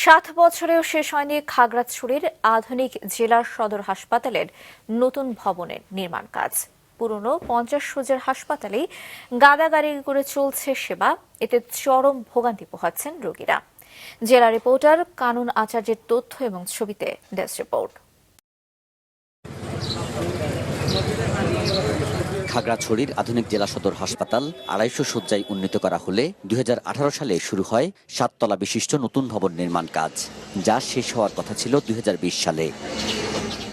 7 বছরেও শেষ হয়নি খাগড়াছড়ির আধুনিক জেলা সদর হাসপাতালের নতুন ভবনের নির্মাণ কাজ। পুরনো 50 শয্যার হাসপাতালে গাদাগাড়ি করে চলছে সেবা, এতে চরম ভোগান্তি পোহাচ্ছেন রোগীরা। জেলা রিপোর্টার কানুন আচার্যের তথ্য এবং ছবিতে ডেস্ক রিপোর্ট। খাগড়াছড়ির আধুনিক জেলা সদর হাসপাতাল 250 শয্যায় উন্নীত করা হলে 2018 সালে শুরু হয় 7 তলা বিশিষ্ট নতুন ভবন নির্মাণ কাজ, যা শেষ হওয়ার কথা ছিল 2020 সালে।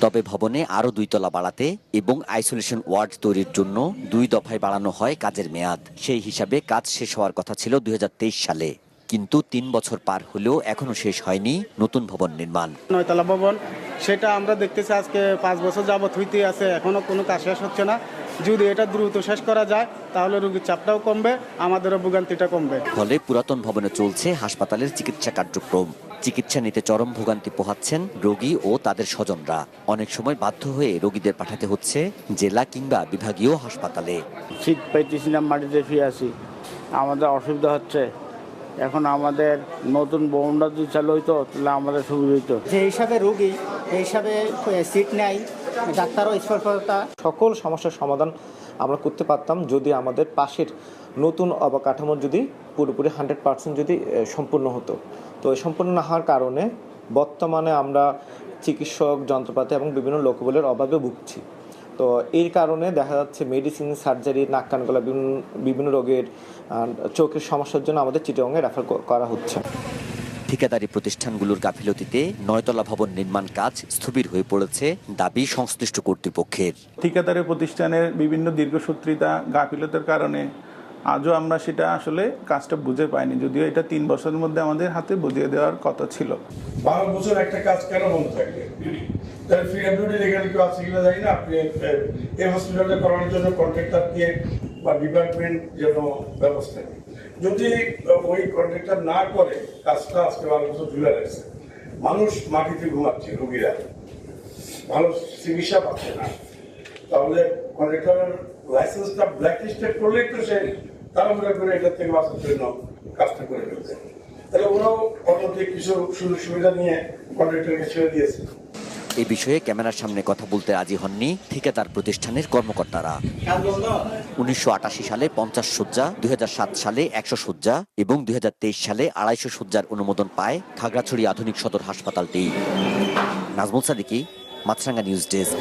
তবে ভবনে আরও 2 তলা বাড়াতে এবং আইসোলেশন ওয়ার্ড তৈরির জন্য 2 দফায় বাড়ানো হয় কাজের মেয়াদ। সেই হিসাবে কাজ শেষ হওয়ার কথা ছিল 2023 সালে, কিন্তু 3 বছর পার হলেও এখনো শেষ হয়নি নতুন ভবন নির্মাণ। 9 তলা ভবন, সেটা আমরা দেখতেছি আজকে 5 বছর যাবত হইতে আছে, এখনো কোনো কাজ শেষ হচ্ছে না। যদি এটা দ্রুত শেষ করা যায় তাহলে রোগীর চাপটাও কমবে, আমাদেরও ভোগান্তিটা কমবে। ফলে পুরাতন ভবনে চলছে হাসপাতালের চিকিৎসা কার্যক্রম। চিকিৎসা নিতে চরম ভোগান্তি পোহাচ্ছেন রোগী ও তাদের স্বজনরা। অনেক সময় বাধ্য হয়ে রোগীদের পাঠাতে হচ্ছে জেলা কিংবা বিভাগীয় হাসপাতালে। শীত পাইতেছি না, মাটিতে শুয়ে আছি, আমাদের অসুবিধা হচ্ছে। এখন আমাদের নতুন ভবনটা যদি চালু হইতো তাহলে আমাদের সুবিধা হইতো। যে হিসাবে রোগী এই হিসাবে সিট নেই, ডাক্তারও স্পর্শতা। সকল সমস্যার সমাধান আমরা করতে পারতাম যদি আমাদের পাশের নতুন অবকাঠামো যদি পুরোপুরি 100% যদি সম্পূর্ণ হতো। তো সম্পূর্ণ না হওয়ার কারণে বর্তমানে আমরা চিকিৎসক, যন্ত্রপাতি এবং বিভিন্ন লোকবলের অভাবে ভুগছি। তো এই কারণে দেখা যাচ্ছে মেডিসিন, সার্জারি, নাক কান গলা বিভিন্ন রোগের চোখের সমস্যার জন্য আমাদের চিটাগংয়ে রেফার করা হচ্ছে। ঠিকাদারি প্রতিষ্ঠানগুলোর গাফিলতিতে 9 তলা ভবন নির্মাণ কাজ স্থবির হয়ে পড়েছে দাবি সংশ্লিষ্ট কর্তৃপক্ষের। ঠিকাদারি প্রতিষ্ঠানের বিভিন্ন দীর্ঘসূত্রিতা, গাফিলতির কারণে আজও আমরা সেটা আসলে কাজটা বুঝে পাইনি, যদিও এটা 3 বছরের মধ্যে আমাদের হাতে বুঝিয়ে দেওয়ার কথা ছিল। 12 বছর একটা কাজ কেন বন্ধ থাকবে? তাহলে ফিডব্লিউডি এখানে কেউ আছে কিনা জানি না। আপনি এই হসপিটালটা করানোর জন্য কন্ট্রাক্টরকে বা ডিপার্টমেন্ট যেন ব্যবস্থা নেই। যদি ওই কন্ট্রাক্টর না করে কাজটা, আজকে 12 বছর ঝুলে রাখছে, মানুষ মাটিতে ঘুমাচ্ছে, রোগীরা ভালো চিকিৎসা পাচ্ছে না, তাহলে কন্ট্রাক্টরের লাইসেন্সটা ব্ল্যাকলিস্টেড করলেই তো সে তাড়াহুড়া করে এটা থেকে বাঁচার জন্য কাজটা করে ফেলছে। তাহলে ওরাও অন্যদিকে কিছু সুযোগ সুবিধা নিয়ে কন্ট্রাক্টরকে ছেড়ে দিয়েছে। এই বিষয়ে ক্যামেরার সামনে কথা বলতে রাজি হননি ঠিকাদার প্রতিষ্ঠানের কর্মকর্তারা। 1988 সালে 50 শয্যা, 2007 সালে 100 শয্যা এবং 2023 সালে 250 শয্যার অনুমোদন পায় খাগড়াছড়ি আধুনিক সদর হাসপাতালটি। নাজমুল সাদিকি, মাছরাঙ্গা নিউজ ডেস্ক।